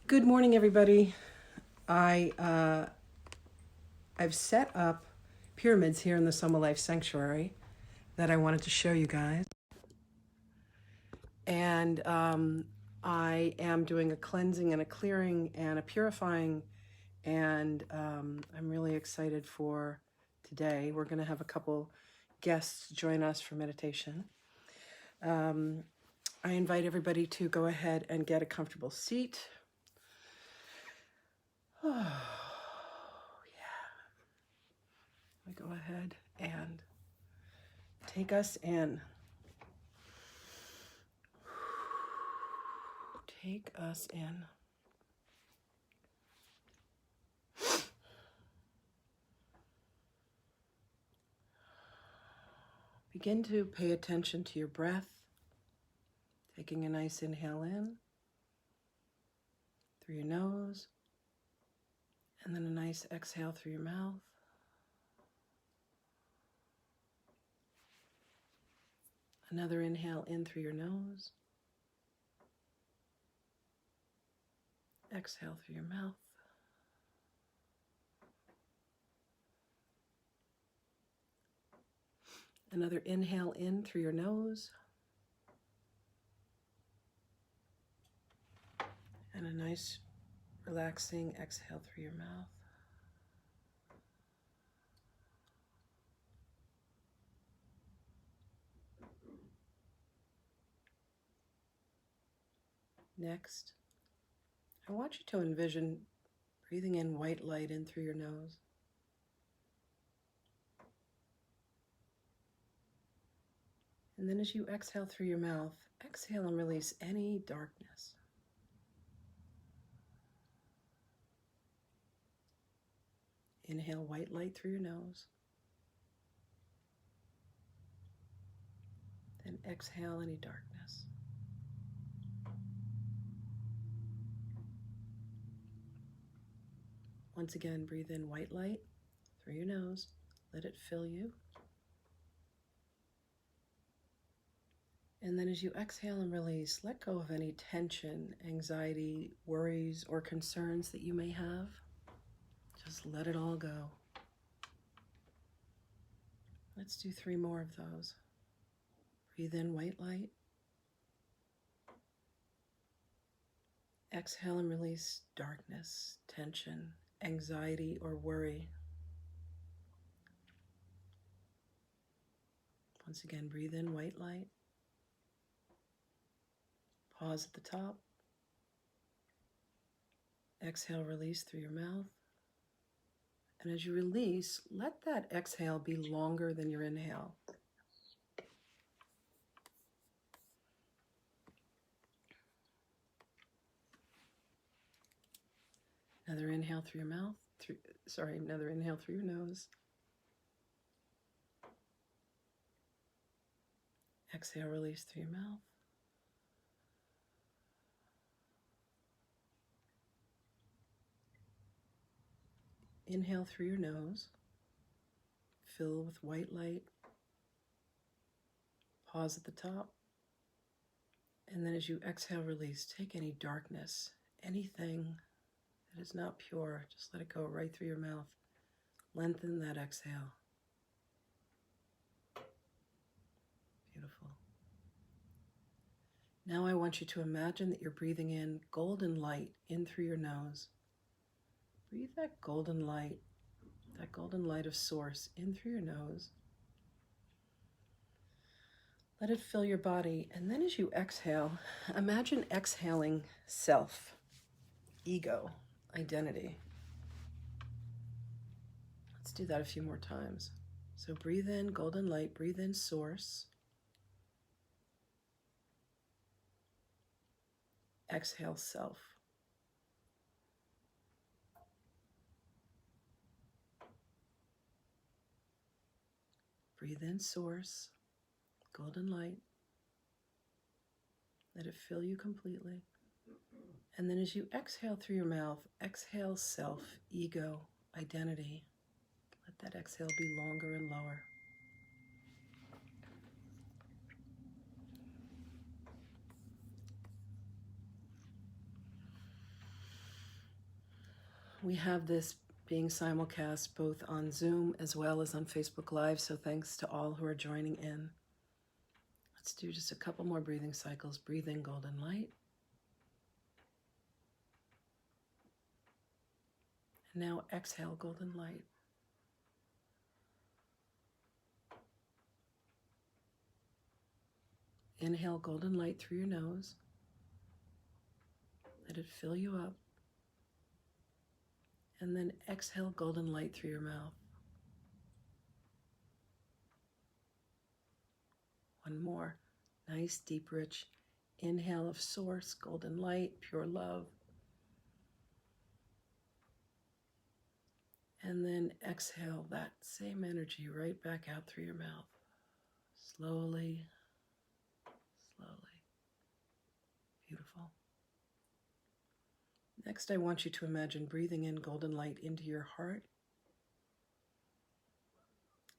Good morning, everybody. I've set up pyramids here in the Sohmalife sanctuary that I wanted to show you guys. And I am doing a cleansing and a clearing and a purifying. And I'm really excited for today. We're going to have a couple guests join us for meditation. I invite everybody to go ahead and get a comfortable seat. Oh, yeah. I go ahead and take us in. Take us in. Begin to pay attention to your breath, taking a nice inhale in through your nose, and then a nice exhale through your mouth. Another inhale in through your nose. Exhale through your mouth. Another inhale in through your nose. And a nice relaxing exhale through your mouth. Next, I want you to envision breathing in white light in through your nose. And then as you exhale through your mouth, exhale and release any darkness. Inhale white light through your nose. Then exhale any darkness. Once again, breathe in white light through your nose. Let it fill you. And then as you exhale and release, let go of any tension, anxiety, worries, or concerns that you may have. Just let it all go. Let's do 3 more of those. Breathe in white light. Exhale and release darkness, tension, anxiety, or worry. Once again, breathe in white light. Pause at the top. Exhale, release through your mouth. And as you release, let that exhale be longer than your inhale. Another inhale through your mouth. Another inhale through your nose. Exhale, release through your mouth. Inhale through your nose. Fill with white light. Pause at the top. And then as you exhale, release, take any darkness, anything that is not pure, just let it go right through your mouth. Lengthen that exhale. Beautiful. Now I want you to imagine that you're breathing in golden light in through your nose. Breathe that golden light of source in through your nose. Let it fill your body. And then as you exhale, imagine exhaling self, ego, identity. Let's do that a few more times. So breathe in golden light, breathe in source. Exhale self. Breathe in source, golden light. Let it fill you completely. And then as you exhale through your mouth, exhale self, ego, identity. Let that exhale be longer and lower. We have this being simulcast both on Zoom as well as on Facebook Live, so thanks to all who are joining in. Let's do just a couple more breathing cycles. Breathe in golden light. And now exhale golden light. Inhale golden light through your nose. Let it fill you up. And then exhale golden light through your mouth. One more. Nice, deep, rich inhale of source, golden light, pure love. And then exhale that same energy right back out through your mouth. Slowly, slowly. Beautiful. Next, I want you to imagine breathing in golden light into your heart.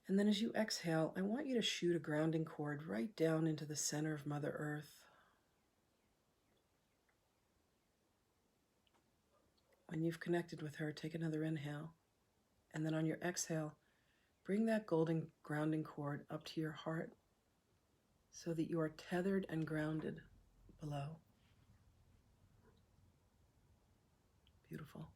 And then as you exhale, I want you to shoot a grounding cord right down into the center of Mother Earth. When you've connected with her, take another inhale. And then on your exhale, bring that golden grounding cord up to your heart so that you are tethered and grounded below. Beautiful.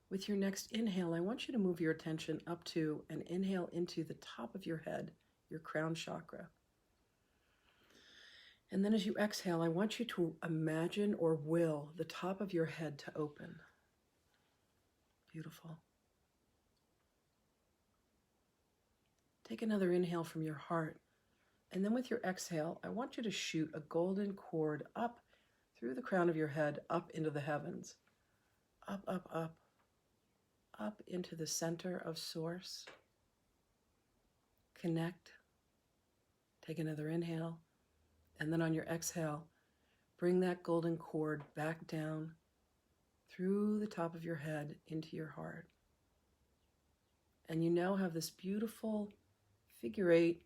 With your next inhale, I want you to move your attention up to and inhale into the top of your head, your crown chakra. And then as you exhale, I want you to imagine or will the top of your head to open. Beautiful. Take another inhale from your heart. And then with your exhale, I want you to shoot a golden cord up through the crown of your head, up into the heavens. Up, up, up. Up into the center of source. Connect. Take another inhale. And then on your exhale, bring that golden cord back down through the top of your head into your heart. And you now have this beautiful figure 8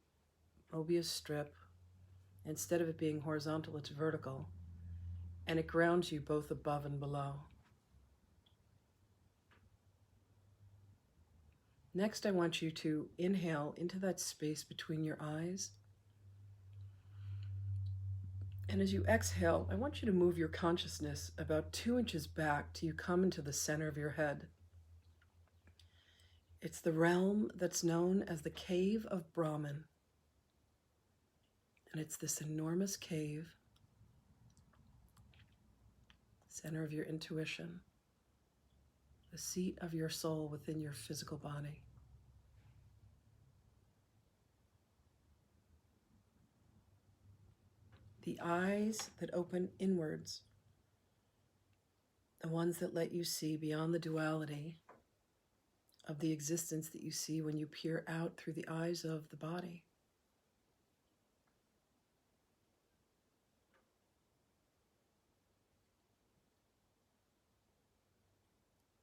Mobius strip. Instead of it being horizontal, it's vertical. And it grounds you both above and below. Next, I want you to inhale into that space between your eyes. And as you exhale, I want you to move your consciousness about 2 inches back till you come into the center of your head. It's the realm that's known as the Cave of Brahman. And it's this enormous cave, center of your intuition, the seat of your soul within your physical body. The eyes that open inwards, the ones that let you see beyond the duality of the existence that you see when you peer out through the eyes of the body.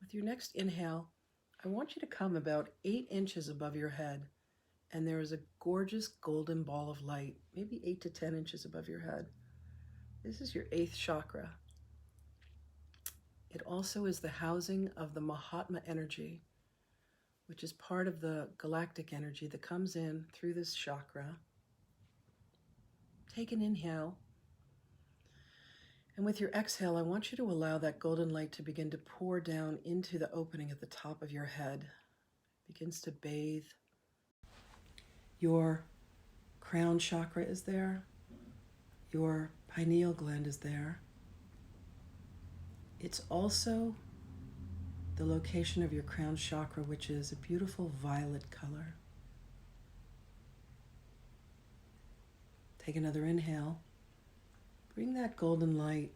With your next inhale, I want you to come about 8 inches above your head, and there is a gorgeous golden ball of light, maybe 8 to 10 inches above your head. This is your 8th chakra. It also is the housing of the Mahatma energy, which is part of the galactic energy that comes in through this chakra. Take an inhale. And with your exhale, I want you to allow that golden light to begin to pour down into the opening at the top of your head. It begins to bathe. Your crown chakra is there. Your pineal gland is there. It's also the location of your crown chakra, which is a beautiful violet color. Take another inhale. Bring that golden light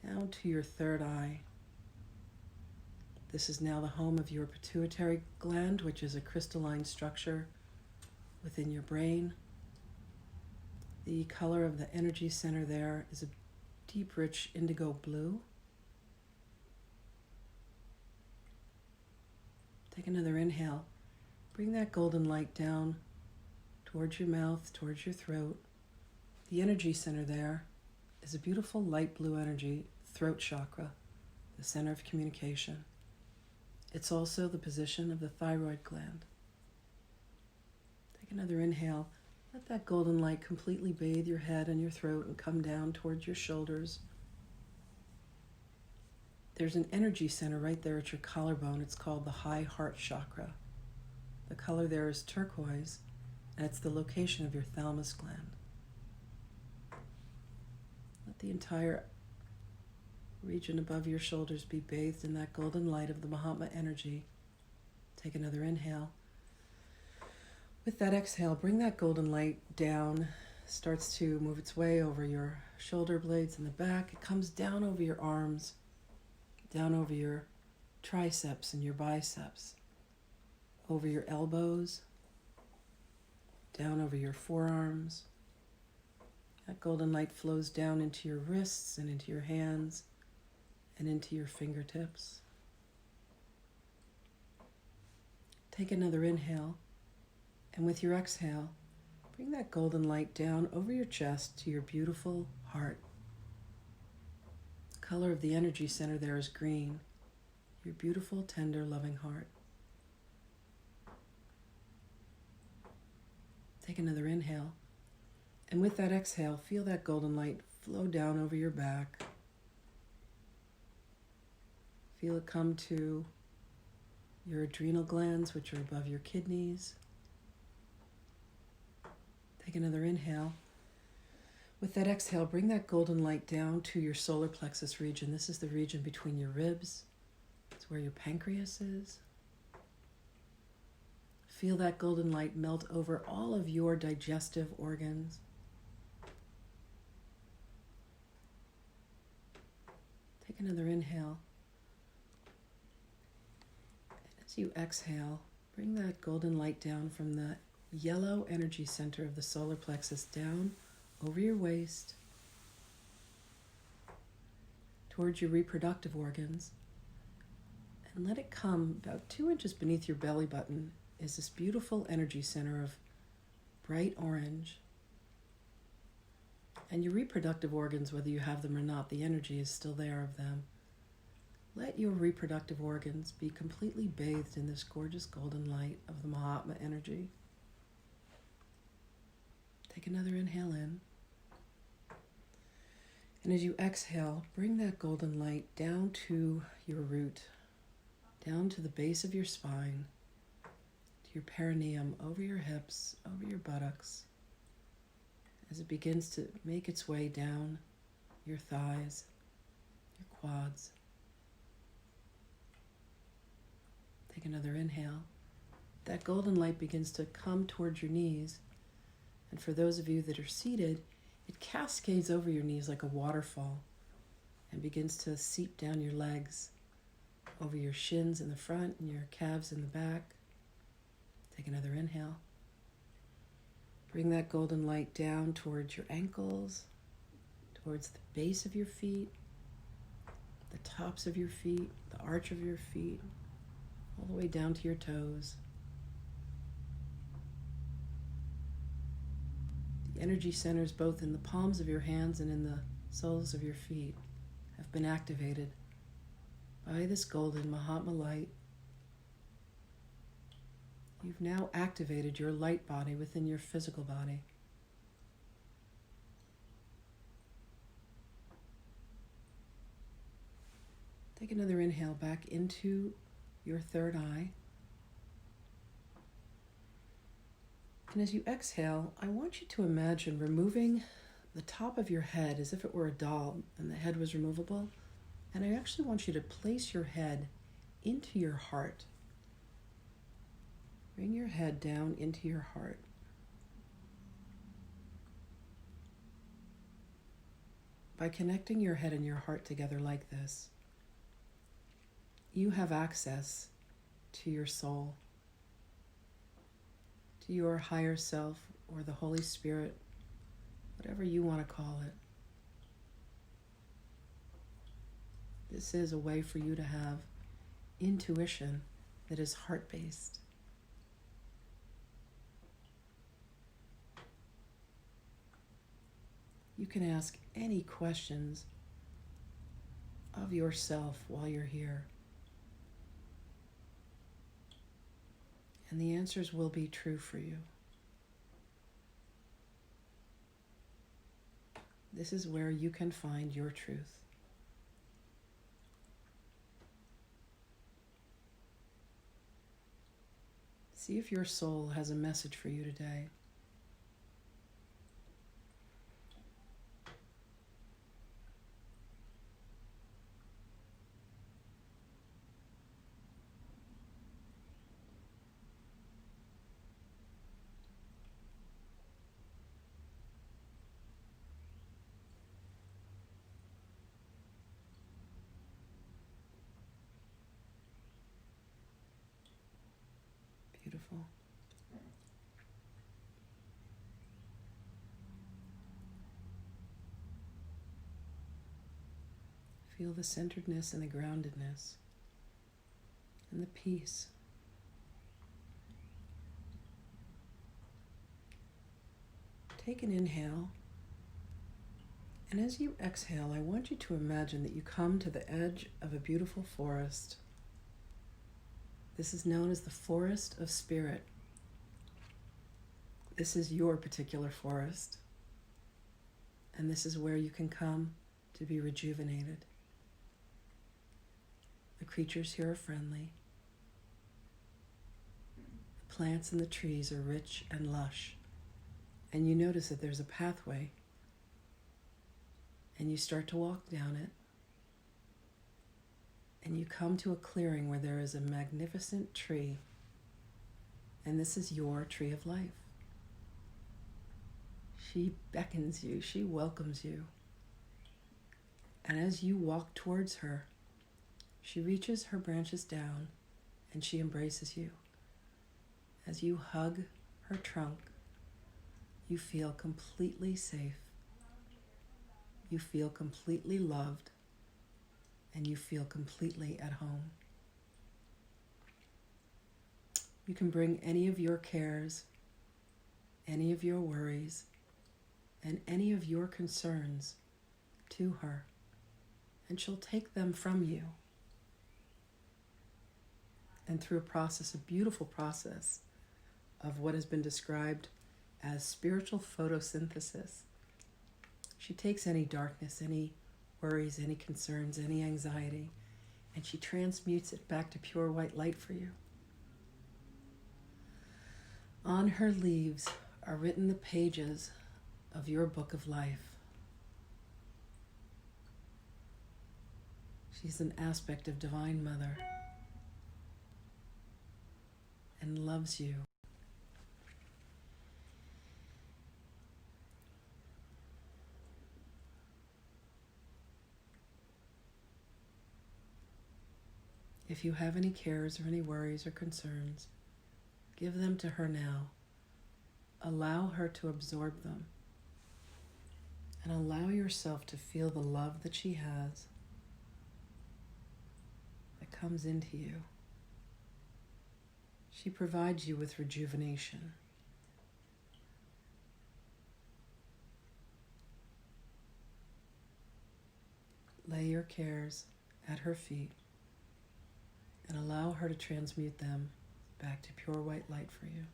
down to your third eye. This is now the home of your pituitary gland, which is a crystalline structure within your brain. The color of the energy center there is a deep, rich indigo blue. Take another inhale. Bring that golden light down towards your mouth, towards your throat. The energy center there is a beautiful light blue energy, throat chakra, the center of communication. It's also the position of the thyroid gland. Take another inhale. Let that golden light completely bathe your head and your throat and come down towards your shoulders. There's an energy center right there at your collarbone. It's called the high heart chakra. The color there is turquoise, and it's the location of your thalamus gland. Let the entire region above your shoulders be bathed in that golden light of the Mahatma energy. Take another inhale. With that exhale, bring that golden light down. Starts to move its way over your shoulder blades in the back. It comes down over your arms, down over your triceps and your biceps, over your elbows, down over your forearms. That golden light flows down into your wrists and into your hands and into your fingertips. Take another inhale, and with your exhale, bring that golden light down over your chest to your beautiful heart. The color of the energy center there is green, your beautiful, tender, loving heart. Take another inhale, and with that exhale, feel that golden light flow down over your back. Feel it come to your adrenal glands, which are above your kidneys. Take another inhale. With that exhale, bring that golden light down to your solar plexus region. This is the region between your ribs. It's where your pancreas is. Feel that golden light melt over all of your digestive organs. Take another inhale. And as you exhale, bring that golden light down from the yellow energy center of the solar plexus down over your waist towards your reproductive organs, and let it come about 2 inches beneath your belly button is this beautiful energy center of bright orange. And your reproductive organs, whether you have them or not, the energy is still there of them. Let your reproductive organs be completely bathed in this gorgeous golden light of the Mahatma energy. Take another inhale in. And as you exhale, bring that golden light down to your root, down to the base of your spine, to your perineum, over your hips, over your buttocks, as it begins to make its way down your thighs, your quads. Take another inhale. That golden light begins to come towards your knees, and for those of you that are seated, it cascades over your knees like a waterfall and begins to seep down your legs, over your shins in the front and your calves in the back. Take another inhale. Bring that golden light down towards your ankles, towards the base of your feet, the tops of your feet, the arch of your feet, all the way down to your toes. The energy centers both in the palms of your hands and in the soles of your feet have been activated by this golden Mahatma light. You've now activated your light body within your physical body. Take another inhale back into your third eye. And as you exhale, I want you to imagine removing the top of your head as if it were a doll and the head was removable. And I actually want you to place your head into your heart. Bring your head down into your heart. By connecting your head and your heart together like this, you have access to your soul, to your higher self or the Holy Spirit, whatever you want to call it. This is a way for you to have intuition that is heart-based. You can ask any questions of yourself while you're here. And the answers will be true for you. This is where you can find your truth. See if your soul has a message for you today. Beautiful. Feel the centeredness and the groundedness and the peace. Take an inhale, and as you exhale, I want you to imagine that you come to the edge of a beautiful forest. This is known as the forest of spirit. This is your particular forest, and this is where you can come to be rejuvenated. The creatures here are friendly. The plants and the trees are rich and lush, and you notice that there's a pathway, and you start to walk down it. And you come to a clearing where there is a magnificent tree, and this is your tree of life. She beckons you, she welcomes you. And as you walk towards her, she reaches her branches down and she embraces you. As you hug her trunk, you feel completely safe. You feel completely loved. And you feel completely at home. You can bring any of your cares, any of your worries, and any of your concerns to her, and she'll take them from you. And through a beautiful process of what has been described as spiritual photosynthesis, she takes any darkness, any worries, any concerns, any anxiety, and she transmutes it back to pure white light for you. On her leaves are written the pages of your book of life. She's an aspect of Divine Mother and loves you. If you have any cares or any worries or concerns, give them to her now. Allow her to absorb them. And allow yourself to feel the love that she has that comes into you. She provides you with rejuvenation. Lay your cares at her feet and allow her to transmute them back to pure white light for you.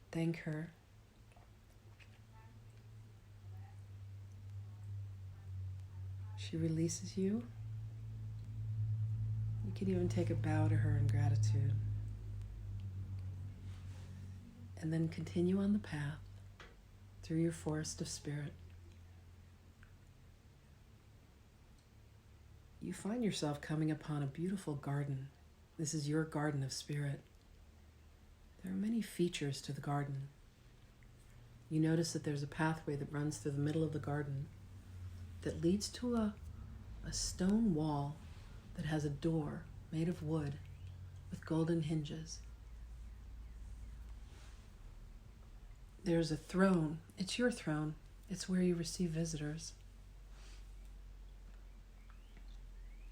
Thank her. She releases you. You can even take a bow to her in gratitude. And then continue on the path through your forest of spirit. You find yourself coming upon a beautiful garden. This is your garden of spirit. There are many features to the garden. You notice that there's a pathway that runs through the middle of the garden that leads to a stone wall that has a door made of wood with golden hinges. There's a throne. It's your throne. It's where you receive visitors.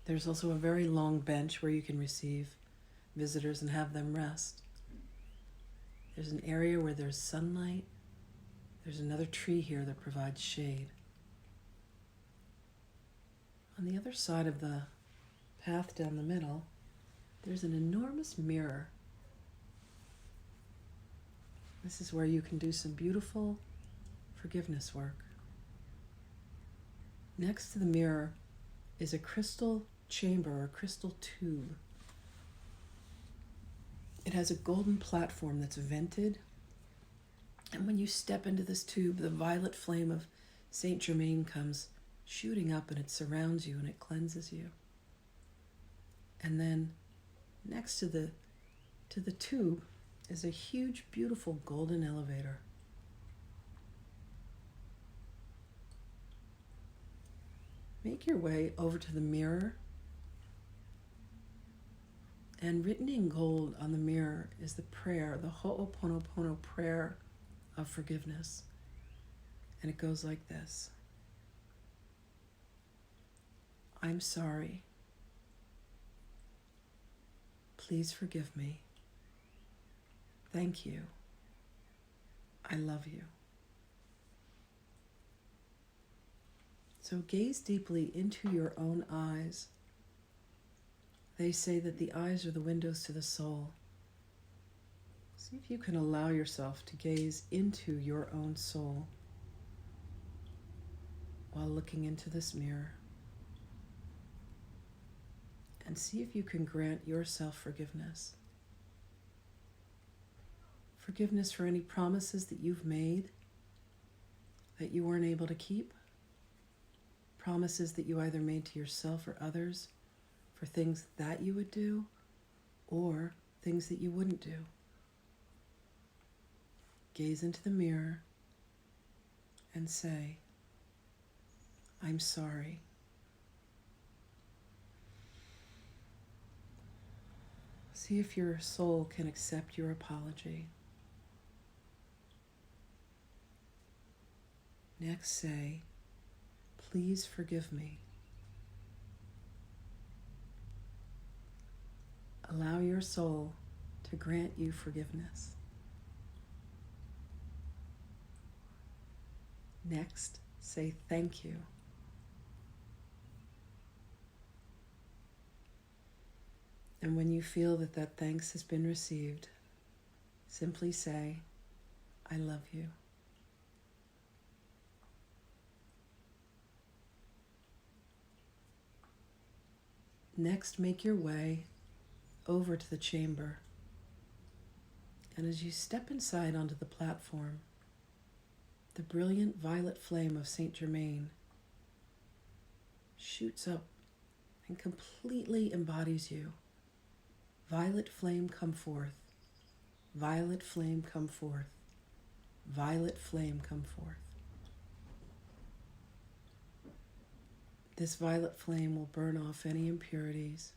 There's also a very long bench where you can receive visitors and have them rest. There's an area where there's sunlight, There's another tree here that provides shade. On the other side of the path down the middle, there's an enormous mirror. This is where you can do some beautiful forgiveness work. Next to the mirror is a crystal chamber or crystal tube. It has a golden platform that's vented. And when you step into this tube, the violet flame of Saint Germain comes shooting up, and it surrounds you and it cleanses you. And then next to the tube is a huge, beautiful golden elevator. Make your way over to the mirror. And written in gold on the mirror is the prayer, the Ho'oponopono prayer of forgiveness. And it goes like this. I'm sorry. Please forgive me. Thank you. I love you. So gaze deeply into your own eyes. They say that the eyes are the windows to the soul. See if you can allow yourself to gaze into your own soul while looking into this mirror. And see if you can grant yourself forgiveness. Forgiveness for any promises that you've made that you weren't able to keep. Promises that you either made to yourself or others for things that you would do or things that you wouldn't do. Gaze into the mirror and say, I'm sorry. See if your soul can accept your apology. Next, say, please forgive me. Allow your soul to grant you forgiveness. Next, say thank you. And when you feel that that thanks has been received, simply say, I love you. Next, make your way over to the chamber. And as you step inside onto the platform, the brilliant violet flame of Saint Germain shoots up and completely embodies you. Violet flame, come forth. Violet flame, come forth. Violet flame, come forth. This violet flame will burn off any impurities,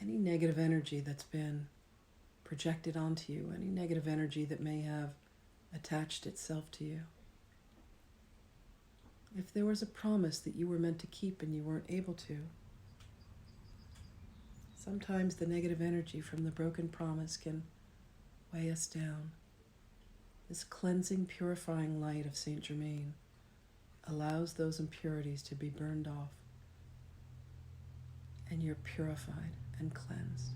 any negative energy that's been projected onto you, any negative energy that may have attached itself to you. If there was a promise that you were meant to keep and you weren't able to, sometimes the negative energy from the broken promise can weigh us down. This cleansing, purifying light of Saint Germain allows those impurities to be burned off, and you're purified and cleansed.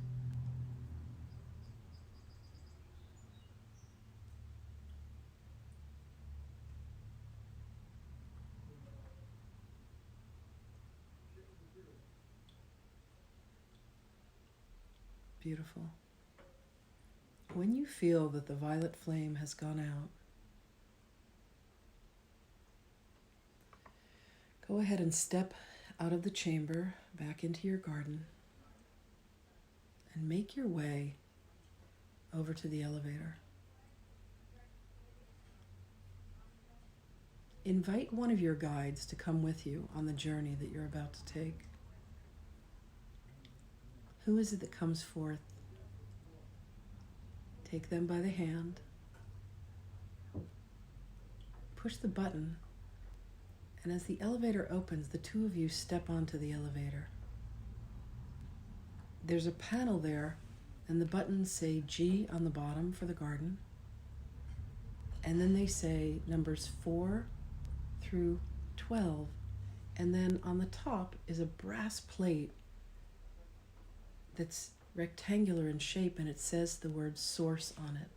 Beautiful. When you feel that the violet flame has gone out, go ahead and step out of the chamber back into your garden and make your way over to the elevator. Invite one of your guides to come with you on the journey that you're about to take. Who is it that comes forth? Take them by the hand. Push the button, and as the elevator opens, the two of you step onto the elevator. There's a panel there, and the buttons say G on the bottom for the garden, And then they say numbers 4 through 12. And then on the top is a brass plate that's rectangular in shape, and it says the word source on it.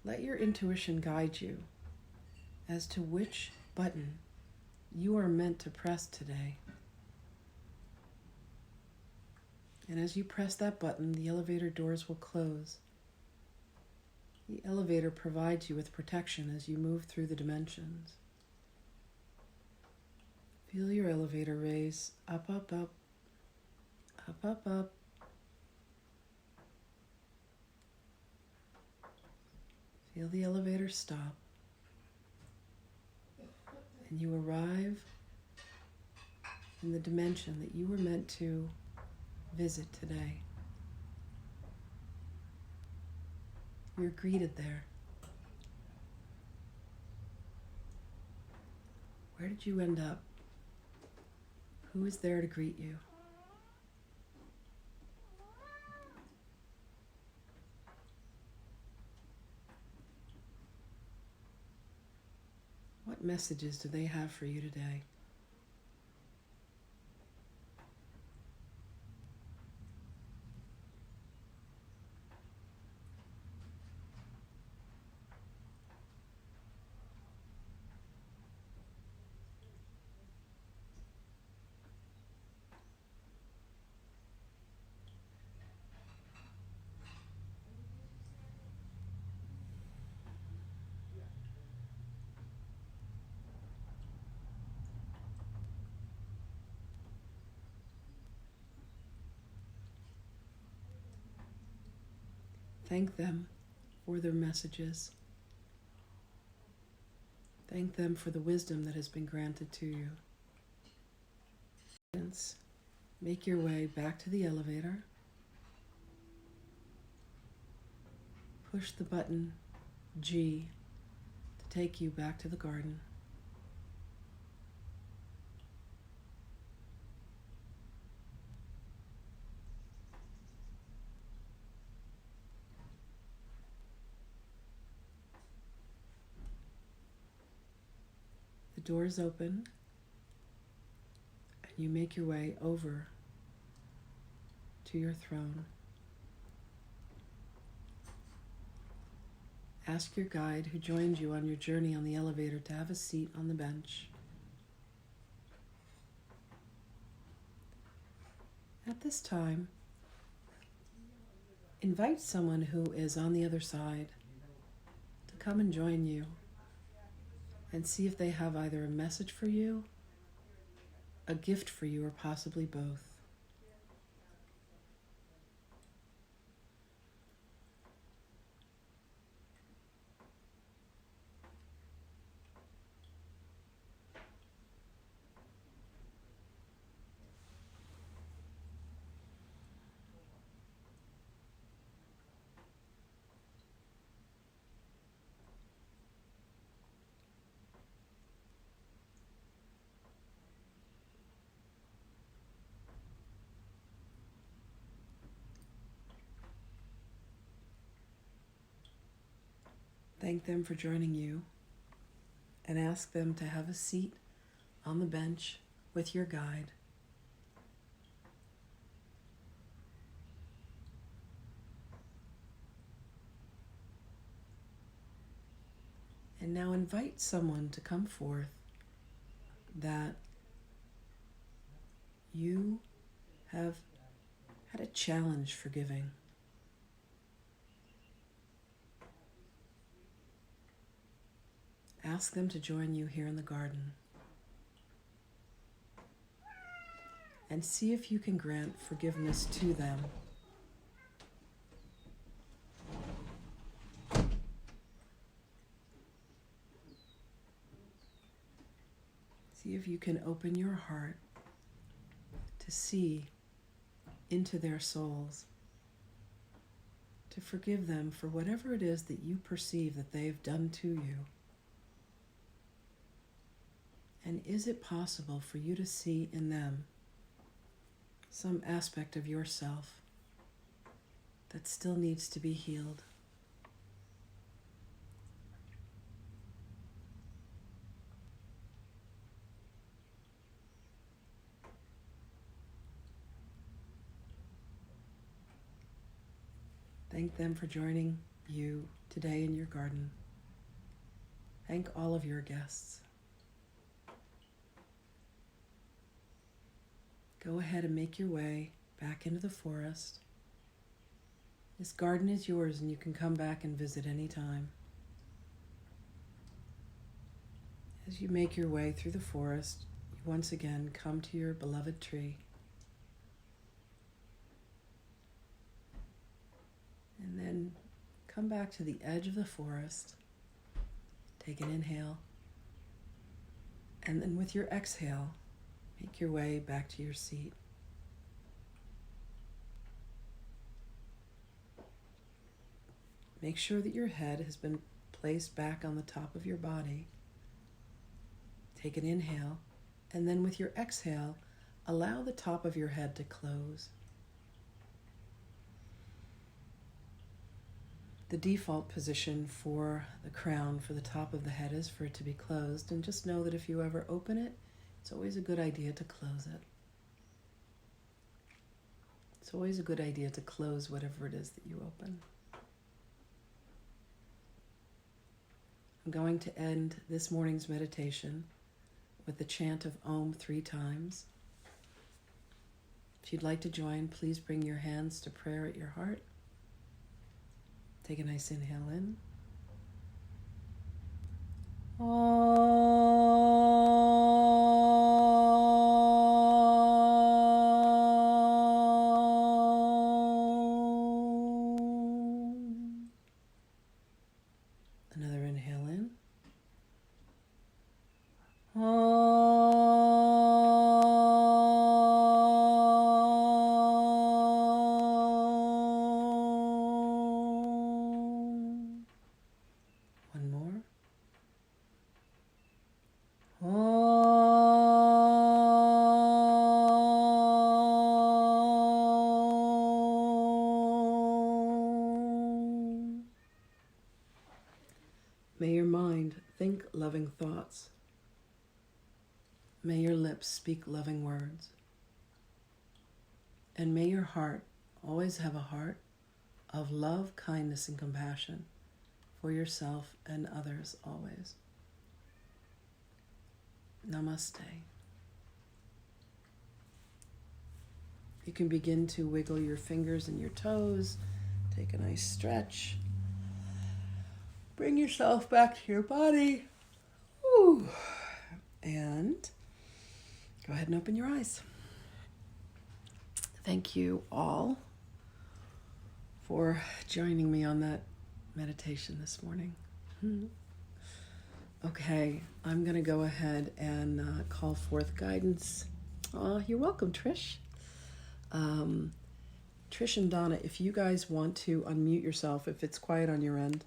Let your intuition guide you as to which button you are meant to press today. And as you press that button, the elevator doors will close. The elevator provides you with protection as you move through the dimensions. Feel your elevator raise up, up, up, up, up, up. Feel the elevator stop. And you arrive in the dimension that you were meant to visit today. You're greeted there. Where did you end up? Who is there to greet you? What messages do they have for you today? Thank them for their messages. Thank them for the wisdom that has been granted to you. Make your way back to the elevator. Push the button G to take you back to the garden. The doors open, and you make your way over to your throne. Ask your guide who joined you on your journey on the elevator to have a seat on the bench. At this time, invite someone who is on the other side to come and join you and see if they have either a message for you, a gift for you, or possibly both. Thank them for joining you and ask them to have a seat on the bench with your guide. And now invite someone to come forth that you have had a challenge forgiving. Ask them to join you here in the garden and see if you can grant forgiveness to them. See if you can open your heart to see into their souls, to forgive them for whatever it is that you perceive that they've done to you. And is it possible for you to see in them some aspect of yourself that still needs to be healed? Thank them for joining you today in your garden. Thank all of your guests. Go ahead and make your way back into the forest. This garden is yours and you can come back and visit anytime. As you make your way through the forest, you once again come to your beloved tree. And then come back to the edge of the forest. Take an inhale. And then with your exhale, make your way back to your seat. Make sure that your head has been placed back on the top of your body. Take an inhale, and then with your exhale, allow the top of your head to close. The default position for the crown, for the top of the head, is for it to be closed, and just know that if you ever open it, it's always a good idea to close it. It's always a good idea to close whatever it is that you open. I'm going to end this morning's meditation with the chant of Om 3 times. If you'd like to join, please bring your hands to prayer at your heart. Take a nice inhale in. Another inhale in. One more. May your mind think loving thoughts. May your lips speak loving words. And may your heart always have a heart of love, kindness, and compassion for yourself and others always. Namaste. You can begin to wiggle your fingers and your toes. Take a nice stretch. Bring yourself back to your body. Ooh. And go ahead and open your eyes. Thank you all for joining me on that meditation this morning. Okay, I'm going to go ahead and call forth guidance. You're welcome, Trish. Trish and Donna, if you guys want to unmute yourself, if it's quiet on your end,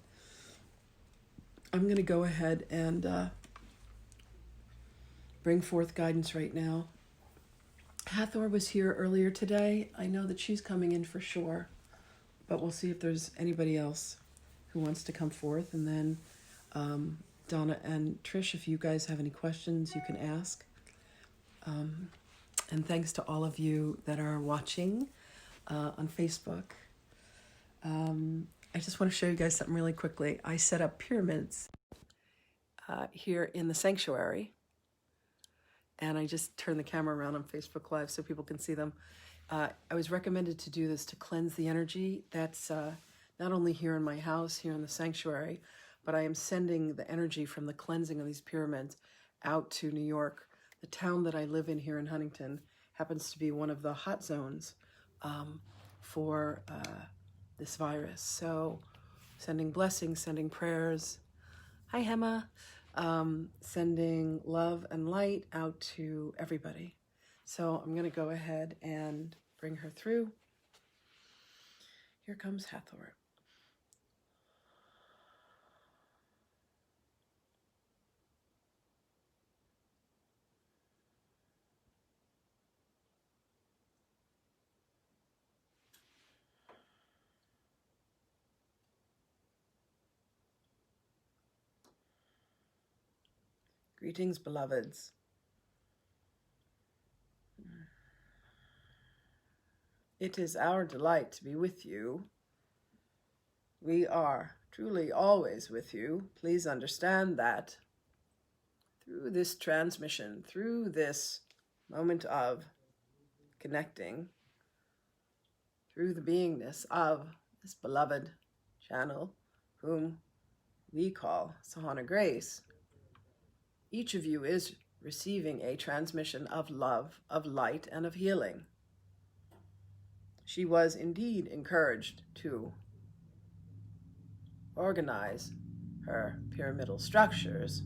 I'm going to go ahead and bring forth guidance right now. Hathor was here earlier today. I know that she's coming in for sure, but we'll see if there's anybody else who wants to come forth. And then Donna and Trish, if you guys have any questions, you can ask. And thanks to all of you that are watching on Facebook. I just want to show you guys something really quickly. I set up pyramids here in the sanctuary. And I just turned the camera around on Facebook Live so people can see them. I was recommended to do this to cleanse the energy that's not only here in my house, here in the sanctuary, but I am sending the energy from the cleansing of these pyramids out to New York. The town that I live in here in Huntington happens to be one of the hot zones for this virus. So sending blessings, sending prayers. Hi, Hema. Sending love and light out to everybody. So I'm going to go ahead and bring her through. Here comes Hathor. Greetings, beloveds. It is our delight to be with you We are truly always with you. Please understand that through this transmission, through this moment of connecting, through the beingness of this beloved channel, whom we call Sahana Grace, each of you is receiving a transmission of love, of light, and of healing. She was indeed encouraged to organize her pyramidal structures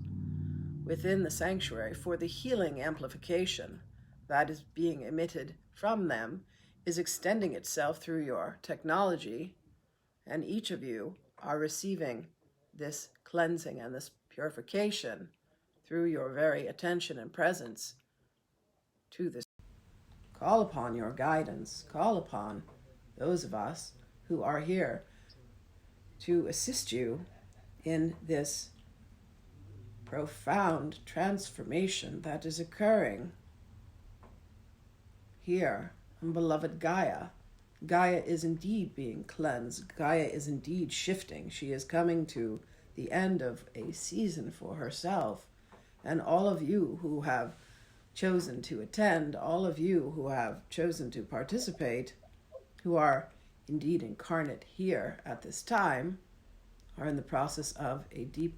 within the sanctuary, for the healing amplification that is being emitted from them is extending itself through your technology, and each of you are receiving this cleansing and this purification through your very attention and presence to this. Call upon your guidance. Call upon those of us who are here to assist you in this profound transformation that is occurring here in beloved Gaia. Gaia is indeed being cleansed. Gaia is indeed shifting. She is coming to the end of a season for herself. And all of you who have chosen to attend, all of you who have chosen to participate, who are indeed incarnate here at this time, are in the process of a deep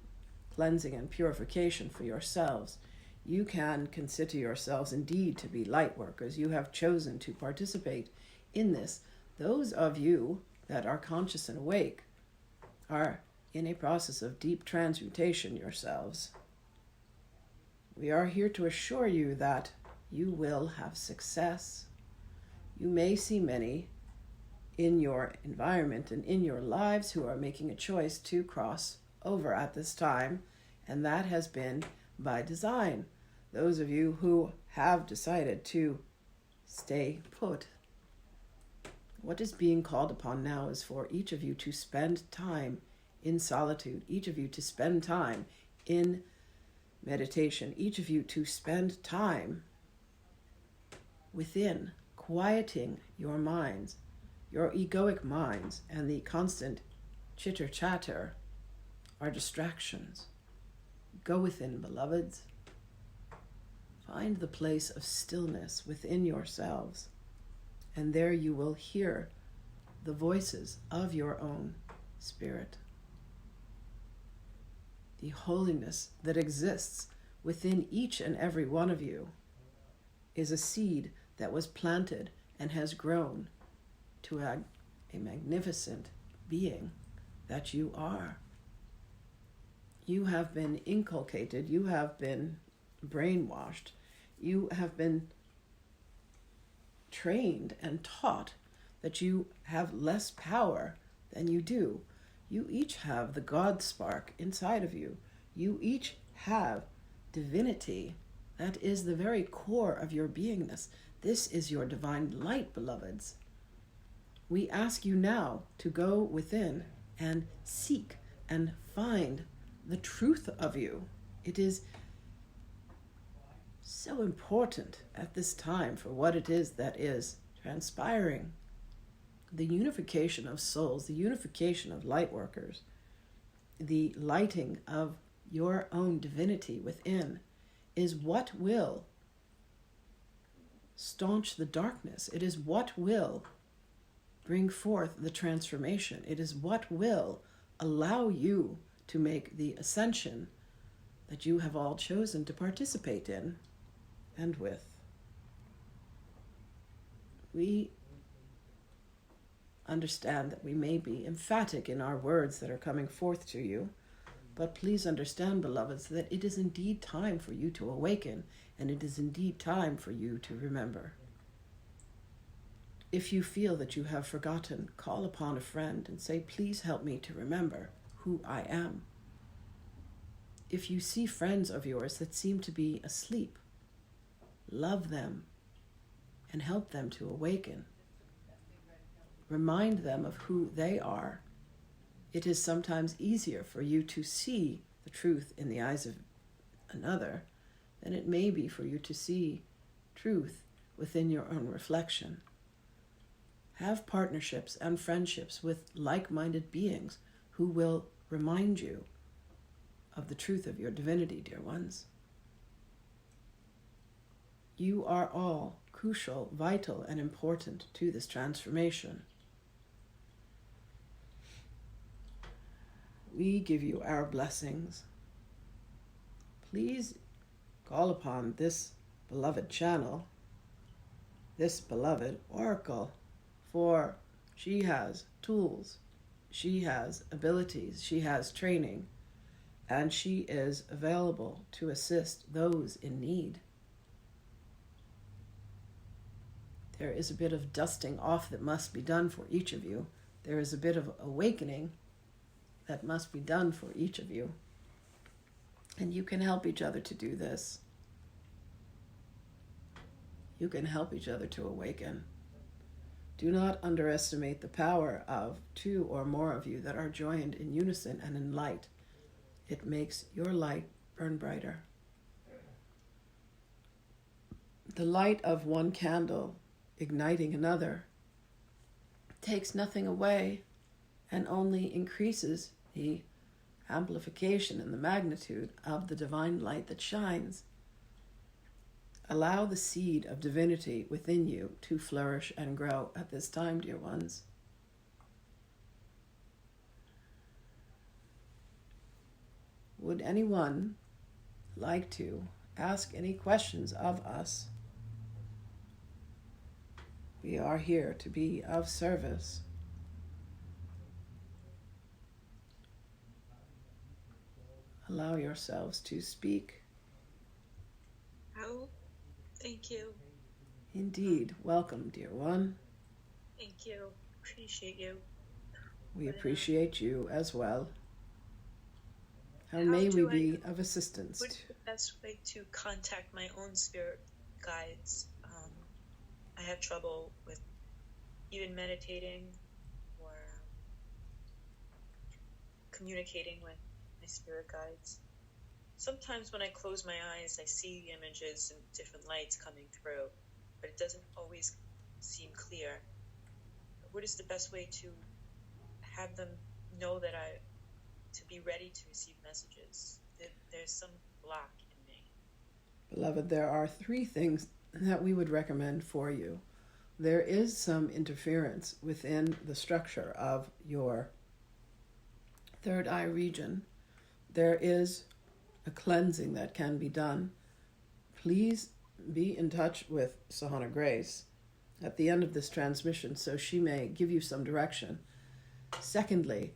cleansing and purification for yourselves. You can consider yourselves indeed to be light workers. You have chosen to participate in this. Those of you that are conscious and awake are in a process of deep transmutation yourselves. We are here to assure you that you will have success. You may see many in your environment and in your lives who are making a choice to cross over at this time, and that has been by design. Those of you who have decided to stay put, what is being called upon now is for each of you to spend time in solitude, each of you to spend time in meditation, each of you to spend time within, quieting your minds, your egoic minds, and the constant chitter-chatter are distractions. Go within, beloveds. Find the place of stillness within yourselves, and there you will hear the voices of your own spirit. The holiness that exists within each and every one of you is a seed that was planted and has grown to a magnificent being that you are. You have been inculcated, you have been brainwashed, you have been trained and taught that you have less power than you do. You each have the God spark inside of you. You each have divinity that is the very core of your beingness. This is your divine light, beloveds. We ask you now to go within and seek and find the truth of you. It is so important at this time for what it is that is transpiring. The unification of souls, the unification of light workers, the lighting of your own divinity within is what will staunch the darkness. It is what will bring forth the transformation. It is what will allow you to make the ascension that you have all chosen to participate in and with. We understand that we may be emphatic in our words that are coming forth to you, but please understand, beloveds, that it is indeed time for you to awaken, and it is indeed time for you to remember. If you feel that you have forgotten, call upon a friend and say, please help me to remember who I am. If you see friends of yours that seem to be asleep, love them and help them to awaken. Remind them of who they are. It is sometimes easier for you to see the truth in the eyes of another than it may be for you to see truth within your own reflection. Have partnerships and friendships with like-minded beings who will remind you of the truth of your divinity, dear ones. You are all crucial, vital, and important to this transformation. We give you our blessings. Please call upon this beloved channel, this beloved oracle, for she has tools, she has abilities, she has training, and she is available to assist those in need. There is a bit of dusting off that must be done for each of you. There is a bit of awakening that must be done for each of you. And you can help each other to do this. You can help each other to awaken. Do not underestimate the power of two or more of you that are joined in unison and in light. It makes your light burn brighter. The light of one candle igniting another takes nothing away and only increases the amplification and the magnitude of the divine light that shines. Allow the seed of divinity within you to flourish and grow at this time, dear ones. Would anyone like to ask any questions of us? We are here to be of service. Allow yourselves to speak. Oh, thank you. Indeed. Welcome, dear one. Thank you. Appreciate you. We appreciate you as well. How may we be of assistance? What's the best way to contact my own spirit guides? I have trouble with even meditating or communicating with my spirit guides. Sometimes when I close my eyes, I see the images and different lights coming through, but it doesn't always seem clear. What is the best way to have them know that to be ready to receive messages? There's some block in me. Beloved, there are 3 things that we would recommend for you. There is some interference within the structure of your third eye region. There is a cleansing that can be done. Please be in touch with Sahana Grace at the end of this transmission so she may give you some direction. Secondly,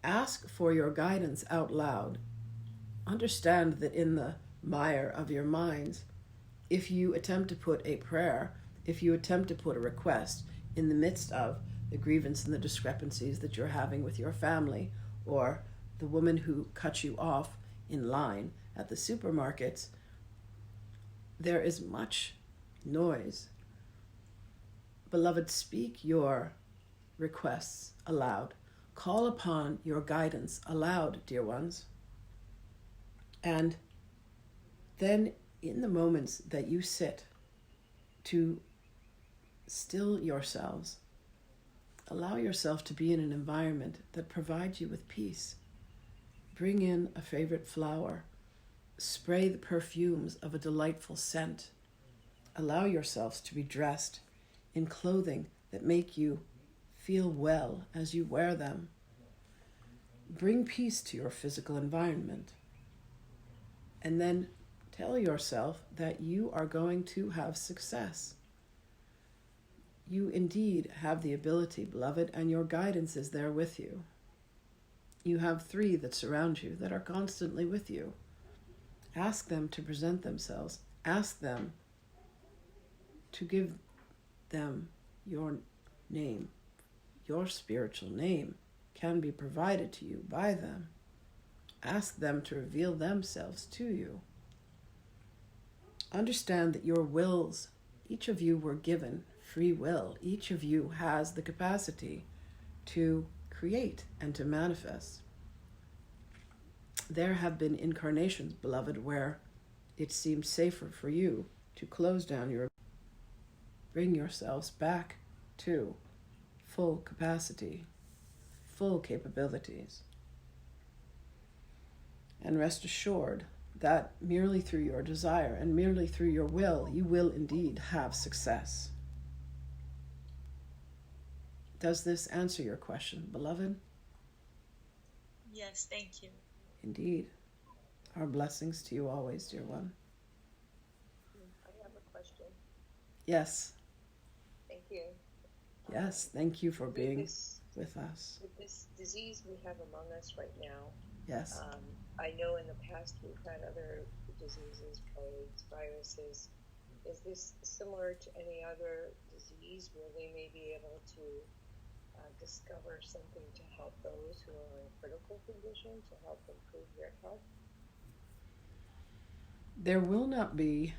ask for your guidance out loud. Understand that in the mire of your minds, if you attempt to put a prayer, if you attempt to put a request in the midst of the grievance and the discrepancies that you're having with your family, or the woman who cut you off in line at the supermarkets, there is much noise. Beloved, speak your requests aloud. Call upon your guidance aloud, dear ones. And then in the moments that you sit to still yourselves, allow yourself to be in an environment that provides you with peace. Bring in a favorite flower. Spray the perfumes of a delightful scent. Allow yourselves to be dressed in clothing that make you feel well as you wear them. Bring peace to your physical environment. And then tell yourself that you are going to have success. You indeed have the ability, beloved, and your guidance is there with you. You have 3 that surround you, that are constantly with you. Ask them to present themselves. Ask them to give them your name. Your spiritual name can be provided to you by them. Ask them to reveal themselves to you. Understand that your wills, each of you were given free will. Each of you has the capacity to create and to manifest. There have been incarnations, beloved, where it seemed safer for you to close down your... Bring yourselves back to full capacity, full capabilities. And rest assured that merely through your desire and merely through your will, you will indeed have success. Does this answer your question, beloved? Yes, thank you. Indeed. Our blessings to you always, dear one. I have a question. Yes. Thank you. Yes, thank you for being with us. With this disease we have among us right now, Yes. I know in the past we've had other diseases, plagues, viruses. Is this similar to any other disease where they may be able to discover something to help those who are in critical condition, to help improve their health? There will not be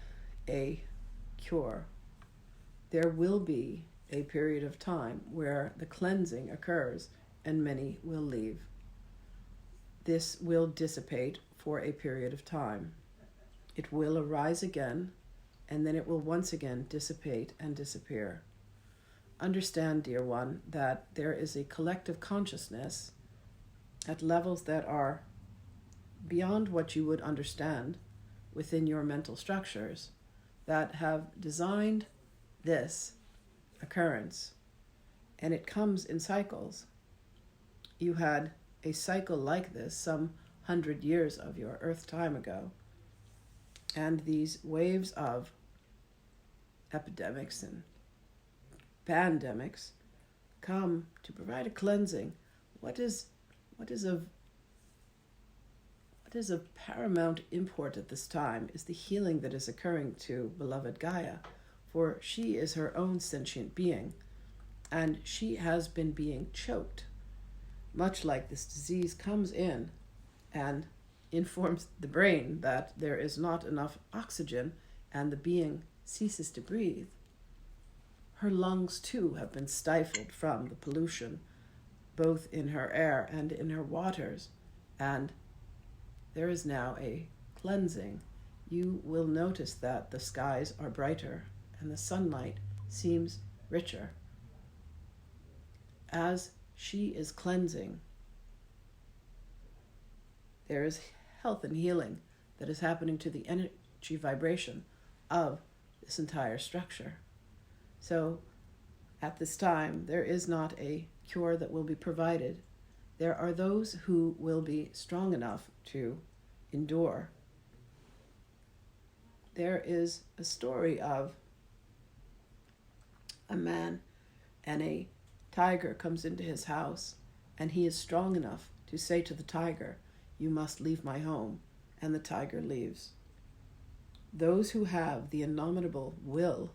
a cure. There will be a period of time where the cleansing occurs and many will leave. This will dissipate for a period of time. It will arise again, and then it will once again dissipate and disappear. Understand, dear one, that there is a collective consciousness at levels that are beyond what you would understand within your mental structures that have designed this occurrence, and it comes in cycles. You had a cycle like this some 100 years of your Earth time ago, and these waves of epidemics and pandemics come to provide a cleansing. What is of paramount import at this time is the healing that is occurring to beloved Gaia, for she is her own sentient being, and she has been being choked, much like this disease comes in and informs the brain that there is not enough oxygen and the being ceases to breathe. Her lungs, too, have been stifled from the pollution, both in her air and in her waters, and there is now a cleansing. You will notice that the skies are brighter and the sunlight seems richer. As she is cleansing, there is health and healing that is happening to the energy vibration of this entire structure. So at this time, there is not a cure that will be provided. There are those who will be strong enough to endure. There is a story of a man and a tiger comes into his house, and he is strong enough to say to the tiger, "You must leave my home," and the tiger leaves. Those who have the indomitable will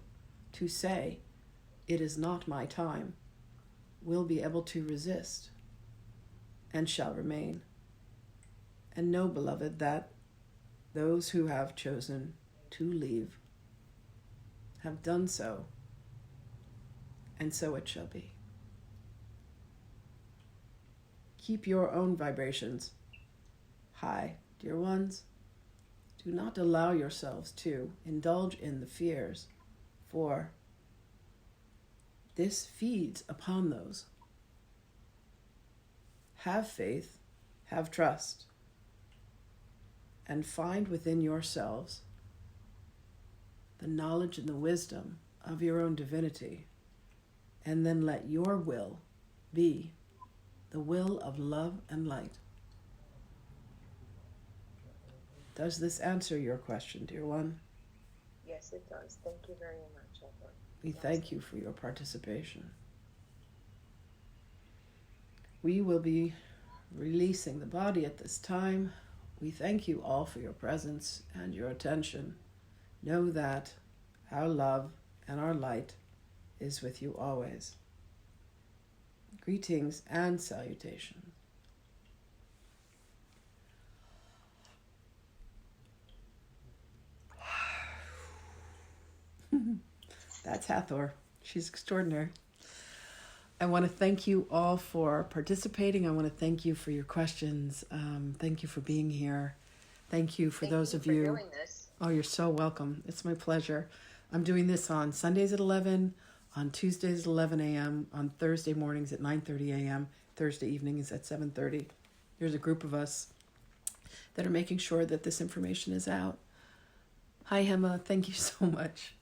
to say, "It is not my time," will be able to resist and shall remain. And know, beloved, that those who have chosen to leave have done so, and so it shall be. Keep your own vibrations high, dear ones. Do not allow yourselves to indulge in the fears, for this feeds upon those. Have faith, have trust, and find within yourselves the knowledge and the wisdom of your own divinity, and then let your will be the will of love and light. Does this answer your question, dear one? Yes, it does. Thank you very much, Hathor. We thank you for your participation. We will be releasing the body at this time. We thank you all for your presence and your attention. Know that our love and our light is with you always. Greetings and salutations. That's Hathor. She's extraordinary. I want to thank you all for participating. I want to thank you for your questions. Thank you for being here. Thank you for those of you. Doing this. Oh, you're so welcome. It's my pleasure. I'm doing this on Sundays at 11, on Tuesdays at 11 a.m., on Thursday mornings at 9:30 a.m., Thursday evenings at 7:30. There's a group of us that are making sure that this information is out. Hi, Emma. Thank you so much.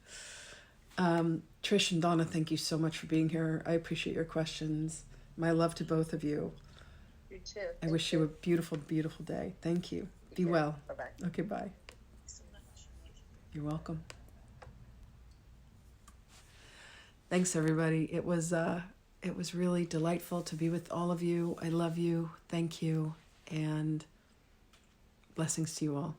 Trish and Donna, thank you so much for being here. I appreciate your questions. My love to both of you. You too. I wish you a beautiful, beautiful day. Thank you. Be too. well. Bye-bye. Okay, bye. Thanks so much. You're welcome. Thanks, everybody. It was really delightful to be with all of you. I love you. Thank you. And blessings to you all.